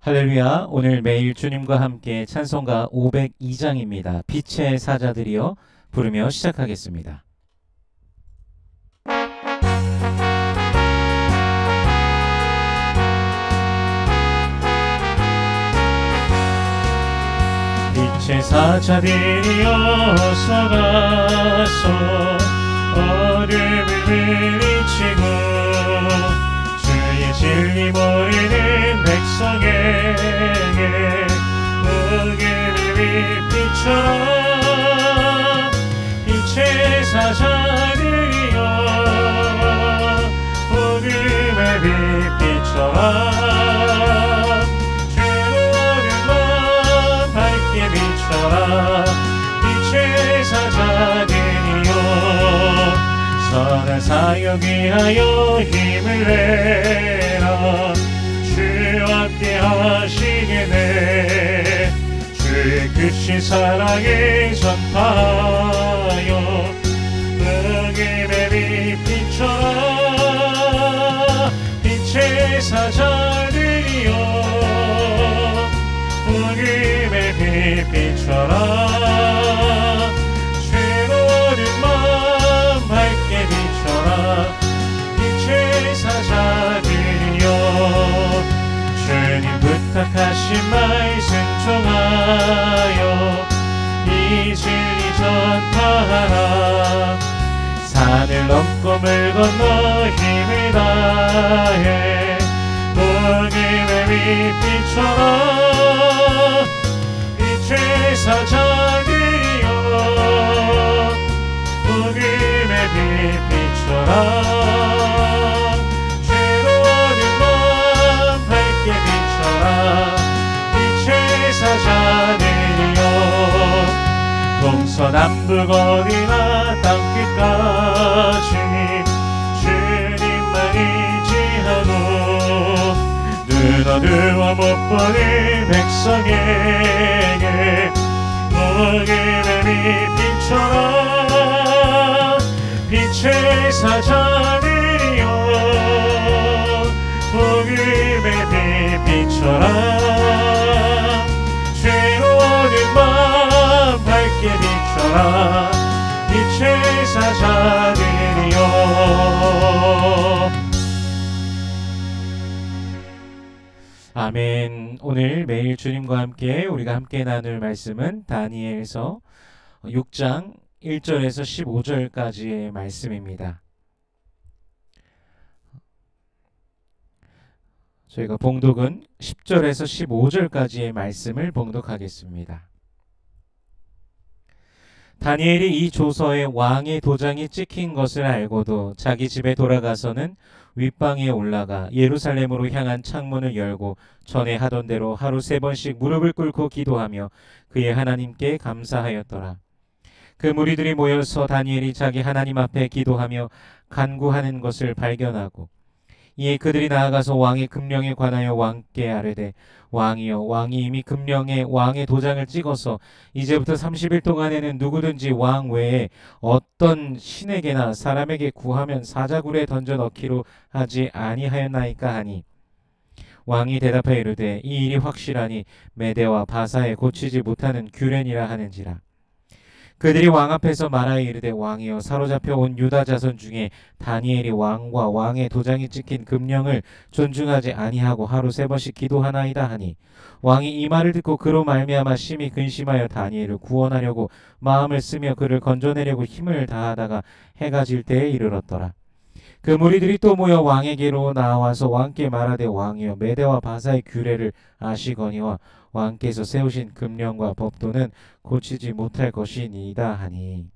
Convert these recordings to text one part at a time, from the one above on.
할렐루야. 오늘 매일 주님과 함께 찬송가 502장입니다. 빛의 사자들이여 부르며 시작하겠습니다. 빛의 사자들이여 어서 가서 어둠을 물리치고 주의 진리 모르는 백성에게 복음을 비춰라. 빛의 사자들이여 복음을 비춰라. 주의 맘 밝게 비춰라. 빛의 사자들이여 선한 사역 위하여 힘을 내라. 주와 함께 하시겠네. 주의 크신 사랑을 전파하여 복음의 빛 비춰라. 빛의 사자들이여 복음의 빛 비춰라. 죄로운 맘 밝게 비춰라. 빛의 사자들이여 주님 부탁하신 말 순종하여 이 진리 전파하라. 산을 넘고 물 건너 힘을 다해 복음의 빛 비춰라. 빛의 사자들이여 복음의 빛 비춰라. 죄로운 맘 밝게 비춰라. 빛의 사자들이여 동서남북 어디나 땅끝까지 주님만 의지하고 눈 어두워 못 보는 백성에게 복음의 빛 비춰라. 빛의 사자들이여 복음의 빛 비춰라. 죄로운 맘 밝게 비춰라. 빛의 사자들이여. 아멘. 오늘 매일 주님과 함께 우리가 함께 나눌 말씀은 다니엘서 6장 1절에서 15절까지의 말씀입니다. 저희가 봉독은 10절에서 15절까지의 말씀을 봉독하겠습니다. 다니엘이 이 조서에 왕의 도장이 찍힌 것을 알고도 자기 집에 돌아가서는 윗방에 올라가 예루살렘으로 향한 창문을 열고 전에 하던 대로 하루 3번씩 무릎을 꿇고 기도하며 그의 하나님께 감사하였더라. 그 무리들이 모여서 다니엘이 자기 하나님 앞에 기도하며 간구하는 것을 발견하고 이에 그들이 나아가서 왕의 금령에 관하여 왕께 아뢰되 왕이여 왕이 이미 금령에 왕의 도장을 찍어서 이제부터 30일 동안에는 누구든지 왕 외에 어떤 신에게나 사람에게 구하면 사자굴에 던져 넣기로 하지 아니하였나이까 하니 왕이 대답하여 이르되 이 일이 확실하니 메대와 바사에 고치지 못하는 규례니라 하는지라. 그들이 왕 앞에서 말하여 이르되 왕이여 사로잡혀 온 유다 자손 중에 다니엘이 왕과 왕의 도장이 찍힌 금령을 존중하지 아니하고 하루 3번씩 기도하나이다 하니 왕이 이 말을 듣고 그로 말미암아 심히 근심하여 다니엘을 구원하려고 마음을 쓰며 그를 건져내려고 힘을 다하다가 해가 질 때에 이르렀더라. 그 무리들이 또 모여 왕에게로 나와서 왕께 말하되 왕이여 메대와 바사의 규례를 아시거니와 왕께서 세우신 금령과 법도는 고치지 못할 것이니이다 하니.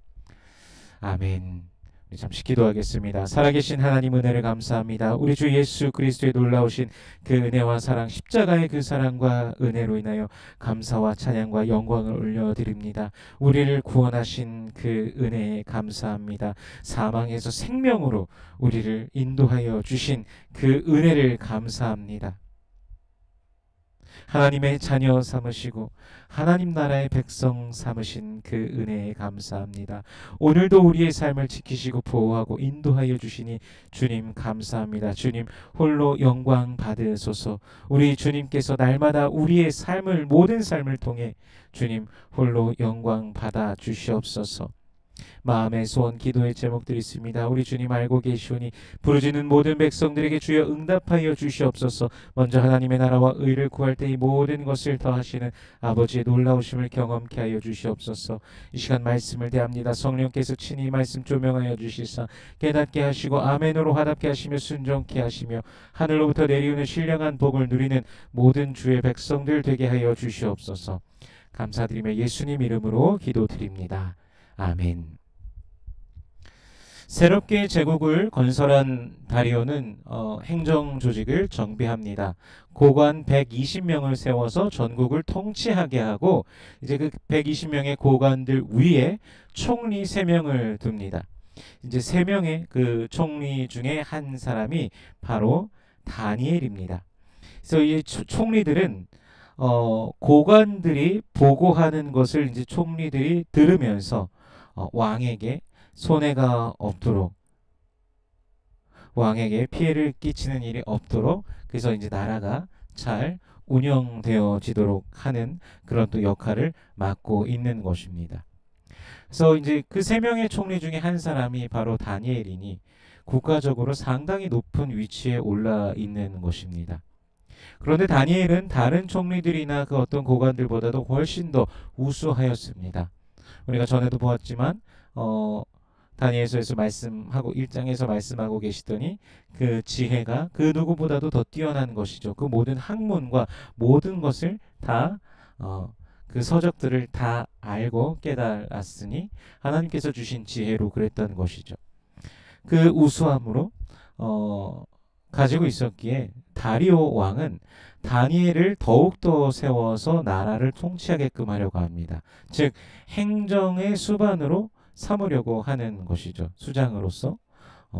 아멘. 우리 잠시 기도하겠습니다. 살아계신 하나님 은혜를 감사합니다. 우리 주 예수 그리스도의 놀라우신 그 은혜와 사랑, 십자가의 그 사랑과 은혜로 인하여 감사와 찬양과 영광을 올려드립니다. 우리를 구원하신 그 은혜에 감사합니다. 사망에서 생명으로 우리를 인도하여 주신 그 은혜를 감사합니다. 하나님의 자녀 삼으시고 하나님 나라의 백성 삼으신 그 은혜에 감사합니다. 오늘도 우리의 삶을 지키시고 보호하고 인도하여 주시니 주님 감사합니다. 주님 홀로 영광 받으소서. 우리 주님께서 날마다 우리의 삶을 모든 삶을 통해 주님 홀로 영광 받아 주시옵소서. 마음의 소원 기도의 제목들이 있습니다. 우리 주님 알고 계시오니 부르짖는 모든 백성들에게 주여 응답하여 주시옵소서. 먼저 하나님의 나라와 의를 구할 때 이 모든 것을 더하시는 아버지의 놀라우심을 경험케 하여 주시옵소서. 이 시간 말씀을 대합니다. 성령께서 친히 말씀 조명하여 주시사 깨닫게 하시고 아멘으로 화답게 하시며 순종케 하시며 하늘로부터 내리오는 신령한 복을 누리는 모든 주의 백성들 되게 하여 주시옵소서. 감사드리며 예수님 이름으로 기도드립니다. 아멘. 새롭게 제국을 건설한 다리오는 행정 조직을 정비합니다. 고관 120명을 세워서 전국을 통치하게 하고 이제 그 120명의 고관들 위에 총리 3명을 둡니다. 이제 3명의 그 총리 중에 한 사람이 바로 다니엘입니다. 그래서 이 총리들은 고관들이 보고하는 것을 이제 총리들이 들으면서 왕에게 손해가 없도록, 왕에게 피해를 끼치는 일이 없도록, 그래서 이제 나라가 잘 운영되어지도록 하는 그런 또 역할을 맡고 있는 것입니다. 그래서 이제 그 3명의 총리 중에 한 사람이 바로 다니엘이니 국가적으로 상당히 높은 위치에 올라 있는 것입니다. 그런데 다니엘은 다른 총리들이나 그 어떤 고관들보다도 훨씬 더 우수하였습니다. 우리가 전에도 보았지만 다니엘서에서 말씀하고 1장에서 말씀하고 계시더니 그 지혜가 그 누구보다도 더 뛰어난 것이죠. 그 모든 학문과 모든 것을 다 그 서적들을 다 알고 깨달았으니 하나님께서 주신 지혜로 그랬던 것이죠. 그 우수함으로 가지고 있었기에 다리오 왕은 다니엘을 더욱더 세워서 나라를 통치하게끔 하려고 합니다. 즉 행정의 수반으로 삼으려고 하는 것이죠. 수장으로서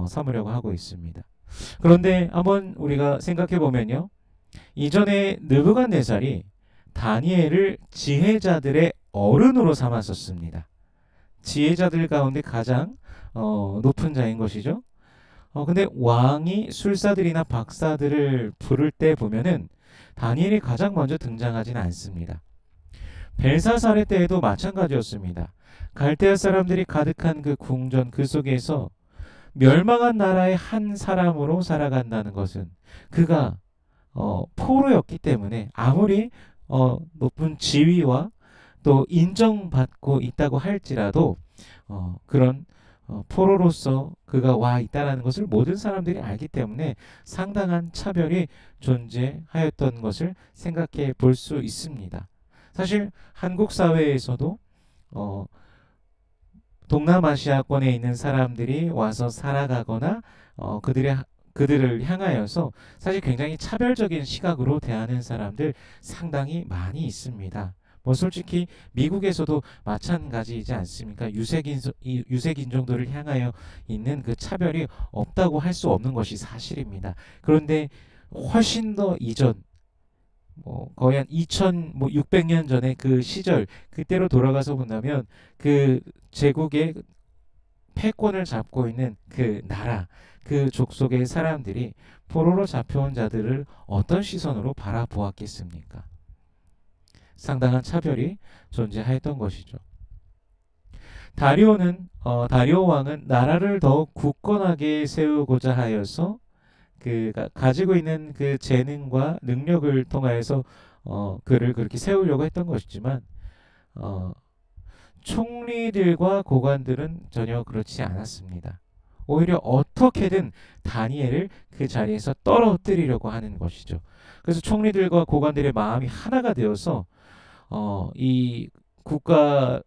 삼으려고 하고 있습니다. 그런데 한번 우리가 생각해 보면요. 이전에 느부갓네살이 다니엘을 지혜자들의 어른으로 삼았었습니다. 지혜자들 가운데 가장 높은 자인 것이죠. 근데 왕이 술사들이나 박사들을 부를 때 보면은 다니엘이 가장 먼저 등장하지는 않습니다. 벨사살의 때에도 마찬가지였습니다. 갈대아 사람들이 가득한 그 궁전 그 속에서 멸망한 나라의 한 사람으로 살아간다는 것은 그가 포로였기 때문에 아무리 높은 지위와 또 인정받고 있다고 할지라도 그런 포로로서 그가 와 있다는 것을 모든 사람들이 알기 때문에 상당한 차별이 존재하였던 것을 생각해 볼 수 있습니다. 사실 한국 사회에서도 동남아시아권에 있는 사람들이 와서 살아가거나 그들을 향하여서 사실 굉장히 차별적인 시각으로 대하는 사람들 상당히 많이 있습니다. 뭐 솔직히 미국에서도 마찬가지이지 않습니까? 유색인종들을 향하여 있는 그 차별이 없다고 할 수 없는 것이 사실입니다. 그런데 훨씬 더 이전 거의 한 2600년 전에 그 시절 그때로 돌아가서 본다면 그 제국의 패권을 잡고 있는 그 나라 그 족속의 사람들이 포로로 잡혀온 자들을 어떤 시선으로 바라보았겠습니까? 상당한 차별이 존재하였던 것이죠. 다리오 왕은 나라를 더욱 굳건하게 세우고자 하여서 그가 가지고 있는 그 재능과 능력을 통하여서 그를 그렇게 세우려고 했던 것이지만 총리들과 고관들은 전혀 그렇지 않았습니다. 오히려 어떻게든 다니엘을 그 자리에서 떨어뜨리려고 하는 것이죠. 그래서 총리들과 고관들의 마음이 하나가 되어서 이 국가를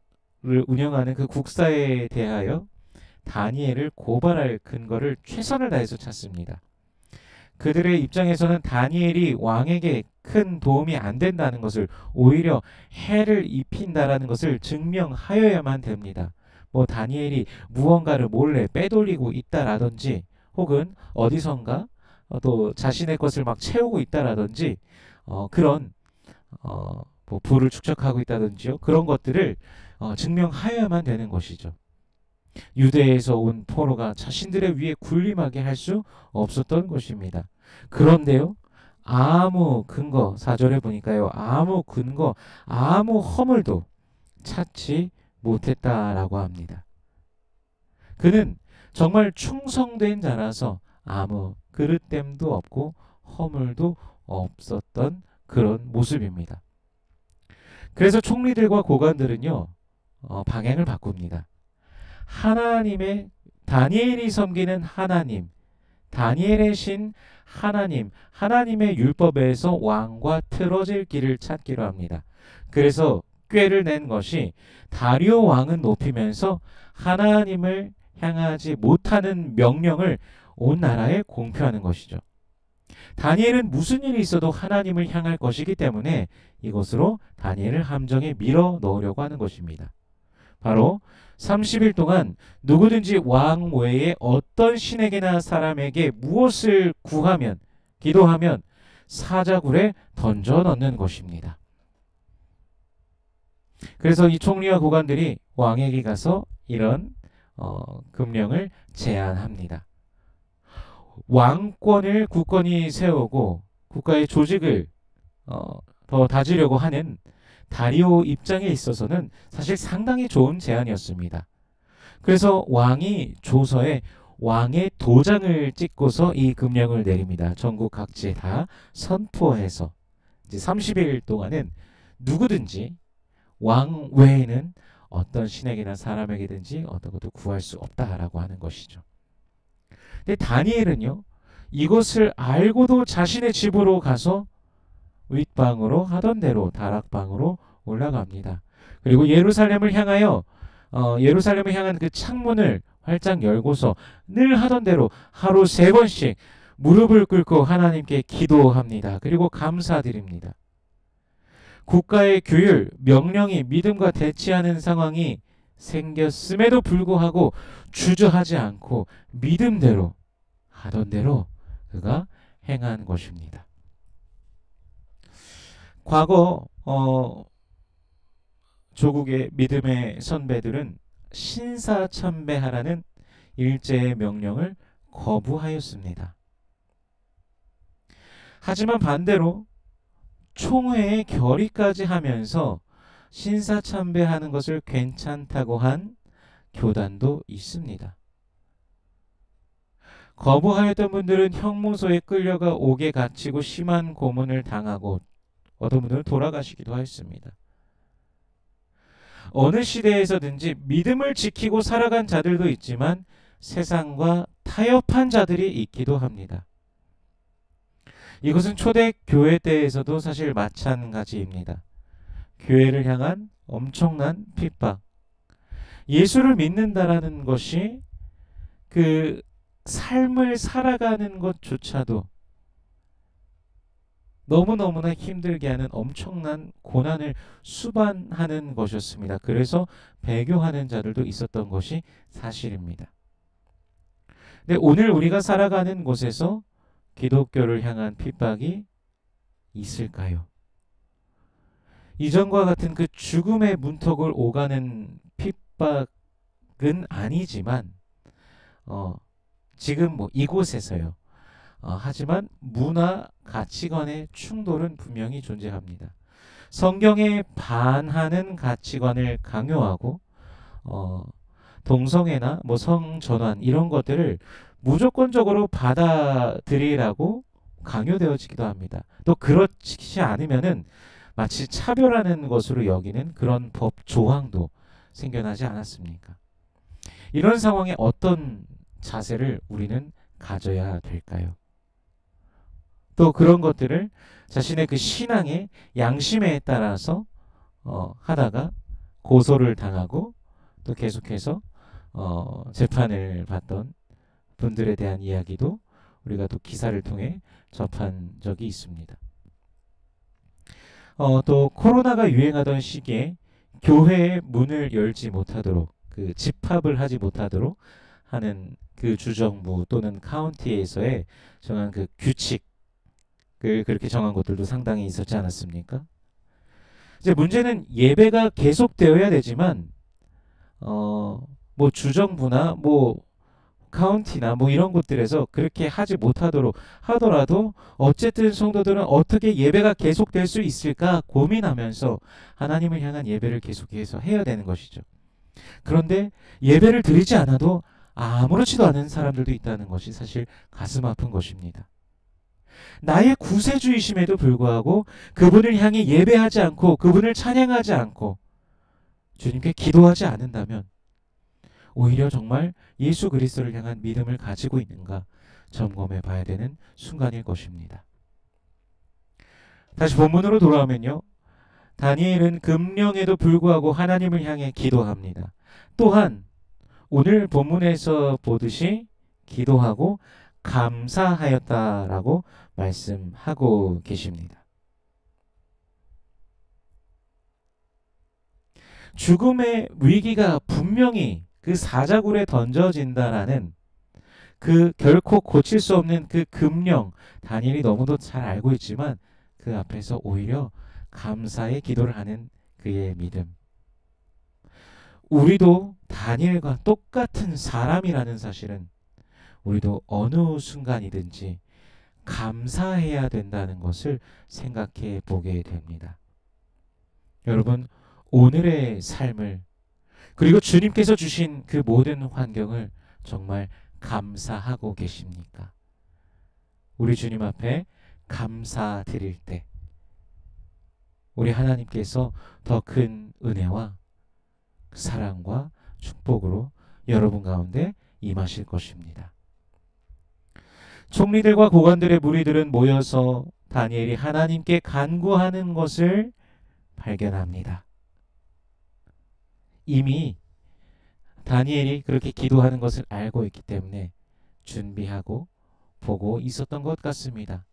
운영하는 그 국사에 대하여 다니엘을 고발할 근거를 최선을 다해서 찾습니다. 그들의 입장에서는 다니엘이 왕에게 큰 도움이 안 된다는 것을 오히려 해를 입힌다라는 것을 증명하여야만 됩니다. 뭐 다니엘이 무언가를 몰래 빼돌리고 있다라든지 혹은 어디선가 또 자신의 것을 막 채우고 있다라든지 그런 뭐 부를 축적하고 있다든지요. 그런 것들을 증명하여야만 되는 것이죠. 유대에서 온 포로가 자신들의 위에 군림하게 할 수 없었던 것입니다. 그런데요, 아무 근거, 4절에 보니까요, 아무 근거, 아무 허물도 찾지 못했다라고 합니다. 그는 정말 충성된 자라서 아무 그릇됨도 없고 허물도 없었던 그런 모습입니다. 그래서 총리들과 고관들은요, 방향을 바꿉니다. 하나님의, 다니엘이 섬기는 하나님, 다니엘의 신 하나님, 하나님의 율법에서 왕과 틀어질 길을 찾기로 합니다. 그래서 꾀를 낸 것이 다리오 왕은 높이면서 하나님을 향하지 못하는 명령을 온 나라에 공표하는 것이죠. 다니엘은 무슨 일이 있어도 하나님을 향할 것이기 때문에 이것으로 다니엘을 함정에 밀어 넣으려고 하는 것입니다. 바로 30일 동안 누구든지 왕 외에 어떤 신에게나 사람에게 무엇을 구하면, 기도하면 사자굴에 던져 넣는 것입니다. 그래서 이 총리와 고관들이 왕에게 가서 이런 금령을 제안합니다. 왕권을 국권이 세우고 국가의 조직을 더 다지려고 하는 다리오 입장에 있어서는 사실 상당히 좋은 제안이었습니다. 그래서 왕이 조서에 왕의 도장을 찍고서 이 금령을 내립니다. 전국 각지에 다 선포해서 이제 30일 동안은 누구든지 왕 외에는 어떤 신에게나 사람에게든지 어떤 것도 구할 수 없다라고 하는 것이죠. 근데 다니엘은요, 이것을 알고도 자신의 집으로 가서 윗방으로 하던 대로 다락방으로 올라갑니다. 그리고 예루살렘을 향하여 예루살렘을 향한 그 창문을 활짝 열고서 늘 하던 대로 하루 3번씩 무릎을 꿇고 하나님께 기도합니다. 그리고 감사드립니다. 국가의 규율, 명령이 믿음과 대치하는 상황이 생겼음에도 불구하고 주저하지 않고 믿음대로 하던 대로 그가 행한 것입니다. 과거 조국의 믿음의 선배들은 신사참배하라는 일제의 명령을 거부하였습니다. 하지만 반대로 총회의 결의까지 하면서 신사참배하는 것을 괜찮다고 한 교단도 있습니다. 거부하였던 분들은 형무소에 끌려가 옥에 갇히고 심한 고문을 당하고 어떤 분들은 돌아가시기도 하였습니다. 어느 시대에서든지 믿음을 지키고 살아간 자들도 있지만 세상과 타협한 자들이 있기도 합니다. 이것은 초대 교회 때에서도 사실 마찬가지입니다. 교회를 향한 엄청난 핍박. 예수를 믿는다라는 것이 그 삶을 살아가는 것조차도 너무너무나 힘들게 하는 엄청난 고난을 수반하는 것이었습니다. 그래서 배교하는 자들도 있었던 것이 사실입니다. 근데 오늘 우리가 살아가는 곳에서 기독교를 향한 핍박이 있을까요? 이전과 같은 그 죽음의 문턱을 오가는 핍박은 아니지만 지금 뭐 이곳에서요. 하지만 문화 가치관의 충돌은 분명히 존재합니다. 성경에 반하는 가치관을 강요하고 동성애나 뭐 성전환 이런 것들을 무조건적으로 받아들이라고 강요되어지기도 합니다. 또 그렇지 않으면은 마치 차별하는 것으로 여기는 그런 법 조항도 생겨나지 않았습니까? 이런 상황에 어떤 자세를 우리는 가져야 될까요? 또 그런 것들을 자신의 그 신앙의 양심에 따라서 하다가 고소를 당하고 또 계속해서 재판을 받던 분들에 대한 이야기도 우리가 또 기사를 통해 접한 적이 있습니다. 또 코로나가 유행하던 시기에 교회의 문을 열지 못하도록 그 집합을 하지 못하도록 하는 그 주정부 또는 카운티에서의 정한 그 규칙을 그렇게 정한 것들도 상당히 있었지 않았습니까? 이제 문제는 예배가 계속되어야 되지만 뭐 주정부나 뭐 카운티나 뭐 이런 곳들에서 그렇게 하지 못하도록 하더라도 어쨌든 성도들은 어떻게 예배가 계속될 수 있을까 고민하면서 하나님을 향한 예배를 계속해서 해야 되는 것이죠. 그런데 예배를 드리지 않아도 아무렇지도 않은 사람들도 있다는 것이 사실 가슴 아픈 것입니다. 나의 구세주이심에도 불구하고 그분을 향해 예배하지 않고 그분을 찬양하지 않고 주님께 기도하지 않는다면 오히려 정말 예수 그리스도를 향한 믿음을 가지고 있는가 점검해 봐야 되는 순간일 것입니다. 다시 본문으로 돌아오면요. 다니엘은 금령에도 불구하고 하나님을 향해 기도합니다. 또한 오늘 본문에서 보듯이 기도하고 감사하였다라고 말씀하고 계십니다. 죽음의 위기가 분명히 그 사자굴에 던져진다라는 그 결코 고칠 수 없는 그 금령, 다니엘이 너무도 잘 알고 있지만 그 앞에서 오히려 감사의 기도를 하는 그의 믿음. 우리도 다니엘과 똑같은 사람이라는 사실은 우리도 어느 순간이든지 감사해야 된다는 것을 생각해 보게 됩니다. 여러분, 오늘의 삶을 그리고 주님께서 주신 그 모든 환경을 정말 감사하고 계십니까? 우리 주님 앞에 감사드릴 때 우리 하나님께서 더 큰 은혜와 사랑과 축복으로 여러분 가운데 임하실 것입니다. 총리들과 고관들의 무리들은 모여서 다니엘이 하나님께 간구하는 것을 발견합니다. 이미 다니엘이 그렇게 기도하는 것을 알고 있기 때문에 준비하고 보고 있었던 것 같습니다.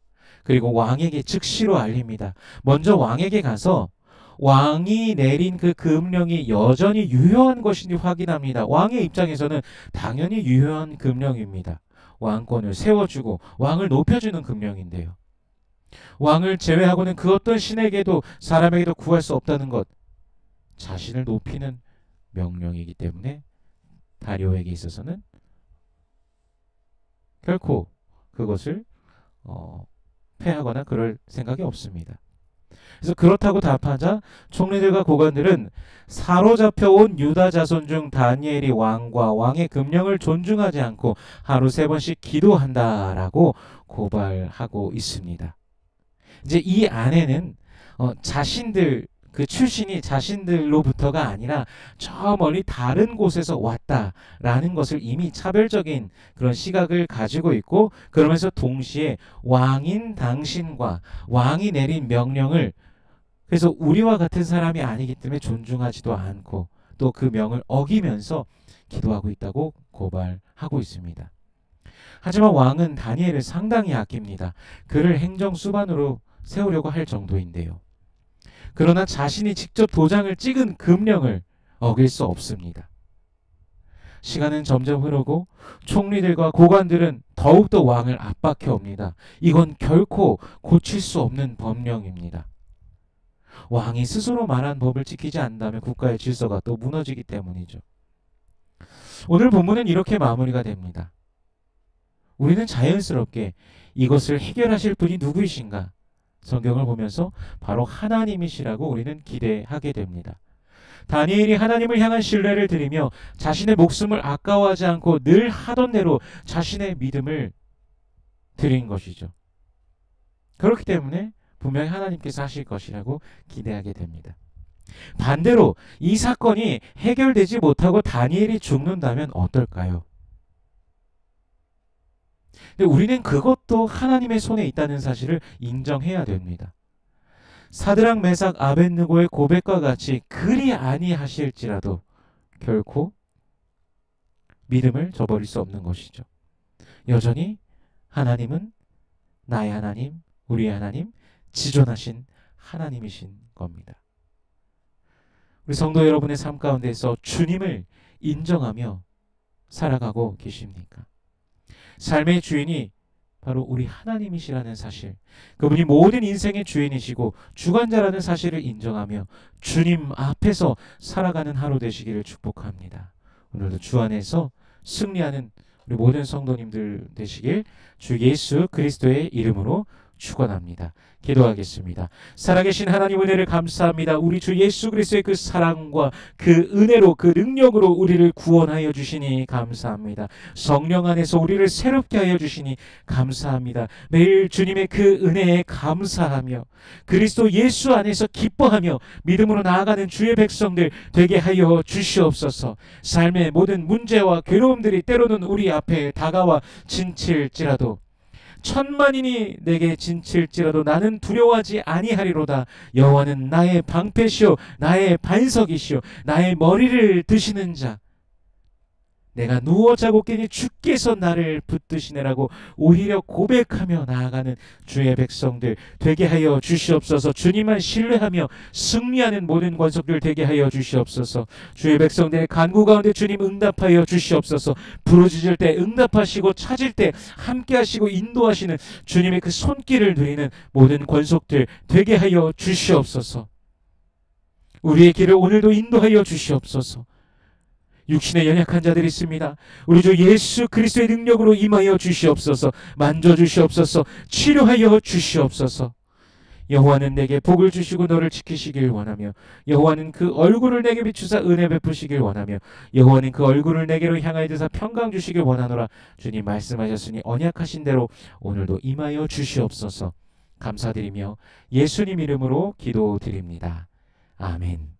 그리고 왕에게 즉시로 알립니다. 먼저 왕에게 가서 왕이 내린 그 금령이 여전히 유효한 것인지 확인합니다. 왕의 입장에서는 당연히 유효한 금령입니다. 왕권을 세워주고 왕을 높여주는 금령인데요. 왕을 제외하고는 그 어떤 신에게도 사람에게도 구할 수 없다는 것, 자신을 높이는 명령이기 때문에 다리오에게 있어서는 결코 그것을 패하거나 그럴 생각이 없습니다. 그래서 그렇다고 답하자 총리들과 고관들은 사로잡혀온 유다 자손 중 다니엘이 왕과 왕의 금령을 존중하지 않고 하루 3번씩 기도한다라고 고발하고 있습니다. 이제 이 안에는 자신들 그 출신이 자신들로부터가 아니라 저 멀리 다른 곳에서 왔다라는 것을 이미 차별적인 그런 시각을 가지고 있고, 그러면서 동시에 왕인 당신과 왕이 내린 명령을, 그래서 우리와 같은 사람이 아니기 때문에 존중하지도 않고 또 그 명을 어기면서 기도하고 있다고 고발하고 있습니다. 하지만 왕은 다니엘을 상당히 아낍니다. 그를 행정수반으로 세우려고 할 정도인데요. 그러나 자신이 직접 도장을 찍은 금령을 어길 수 없습니다. 시간은 점점 흐르고 총리들과 고관들은 더욱더 왕을 압박해 옵니다. 이건 결코 고칠 수 없는 법령입니다. 왕이 스스로 말한 법을 지키지 않는다면 국가의 질서가 또 무너지기 때문이죠. 오늘 본문은 이렇게 마무리가 됩니다. 우리는 자연스럽게 이것을 해결하실 분이 누구이신가? 성경을 보면서 바로 하나님이시라고 우리는 기대하게 됩니다. 다니엘이 하나님을 향한 신뢰를 드리며 자신의 목숨을 아까워하지 않고 늘 하던 대로 자신의 믿음을 드린 것이죠. 그렇기 때문에 분명히 하나님께서 하실 것이라고 기대하게 됩니다. 반대로 이 사건이 해결되지 못하고 다니엘이 죽는다면 어떨까요? 근데 우리는 그것도 하나님의 손에 있다는 사실을 인정해야 됩니다. 사드락 메삭 아벳느고의 고백과 같이 그리 아니하실지라도 결코 믿음을 저버릴 수 없는 것이죠. 여전히 하나님은 나의 하나님, 우리의 하나님, 지존하신 하나님이신 겁니다. 우리 성도 여러분의 삶 가운데서 주님을 인정하며 살아가고 계십니까? 삶의 주인이 바로 우리 하나님이시라는 사실, 그분이 모든 인생의 주인이시고 주관자라는 사실을 인정하며 주님 앞에서 살아가는 하루 되시기를 축복합니다. 오늘도 주 안에서 승리하는 우리 모든 성도님들 되시길 주 예수 그리스도의 이름으로 축원합니다. 기도하겠습니다. 살아계신 하나님 은혜를 감사합니다. 우리 주 예수 그리스도의 그 사랑과 그 은혜로 그 능력으로 우리를 구원하여 주시니 감사합니다. 성령 안에서 우리를 새롭게 하여 주시니 감사합니다. 매일 주님의 그 은혜에 감사하며 그리스도 예수 안에서 기뻐하며 믿음으로 나아가는 주의 백성들 되게 하여 주시옵소서. 삶의 모든 문제와 괴로움들이 때로는 우리 앞에 다가와 진칠지라도 천만인이 내게 진칠지라도 나는 두려워하지 아니하리로다. 여호와는 나의 방패시오 나의 반석이시오 나의 머리를 드시는 자, 내가 누워 자고 깨니 주께서 나를 붙드시네라고 오히려 고백하며 나아가는 주의 백성들 되게 하여 주시옵소서. 주님만 신뢰하며 승리하는 모든 권속들 되게 하여 주시옵소서. 주의 백성들의 간구 가운데 주님 응답하여 주시옵소서. 부르짖을 때 응답하시고 찾을 때 함께 하시고 인도하시는 주님의 그 손길을 누리는 모든 권속들 되게 하여 주시옵소서. 우리의 길을 오늘도 인도하여 주시옵소서. 육신에 연약한 자들이 있습니다. 우리 주 예수 그리스도의 능력으로 임하여 주시옵소서. 만져주시옵소서. 치료하여 주시옵소서. 여호와는 내게 복을 주시고 너를 지키시길 원하며 여호와는 그 얼굴을 내게 비추사 은혜 베푸시길 원하며 여호와는 그 얼굴을 내게로 향하여 드사 평강 주시길 원하노라. 주님 말씀하셨으니 언약하신 대로 오늘도 임하여 주시옵소서. 감사드리며 예수님 이름으로 기도드립니다. 아멘.